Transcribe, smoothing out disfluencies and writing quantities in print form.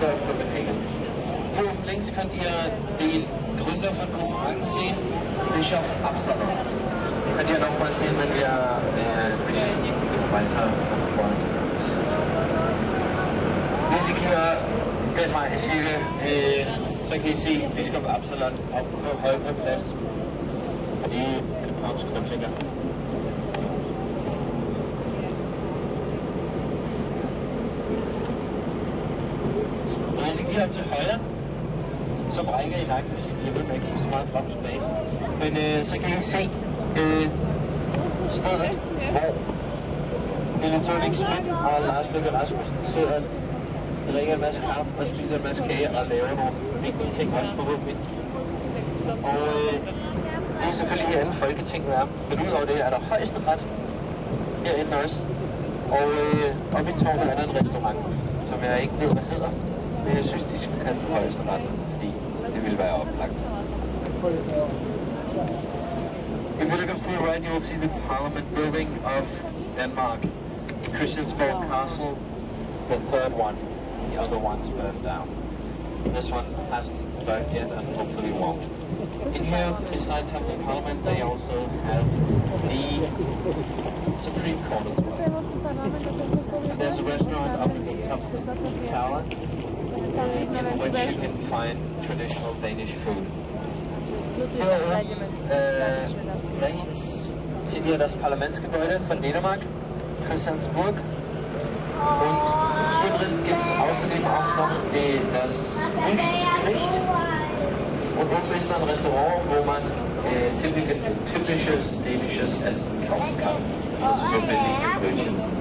Center of Copenhagen. Hier oben links könnt ihr den Gründer von Kopenhagen sehen, Bischof Absalon. Könnt ihr nochmal sehen, wenn wir weiter vorne sind. Hvis I kigger den vej cirka, så kan I se Biskop Absalon oppe på Højbroplads i Københavns Grundlægger. Hvis I kigger op til højre, så brækker I nakken, hvis I bliver ved med at kigge så meget frem tilbage. Men så kan I se stedet, hvor Helle Thorning-Schmidt og Lars Løkke Rasmussen sidder og drikker en masse kaffe og spiser en masse kage og laver nogle vigtige ting også forhåbentlig. Og det er selvfølgelig her alle Folketinget er. Men udover det er der højesteret herinde også. Og oppe i tårnet er der en restaurant, som jeg ikke ved, hvad hedder. Men jeg synes, de skulle kalde det højesteret, fordi det ville være oplagt. If you look up to the right, you will see the Parliament building of Denmark. Christiansborg Castle, the third one. The other ones burned down. This one hasn't burned yet and hopefully won't. In here, besides having the Parliament, they also have the Supreme Court as well. There's a restaurant up at the top of the tower in which you can find traditional Danish food. Hier rechts seht ihr das Parlamentsgebäude von Dänemark, Christiansborg. Und hier drin gibt es außerdem auch noch das Gerichtsgericht. Und oben ist ein Restaurant, wo man typisches dänisches Essen kaufen kann. Also so billige Brötchen.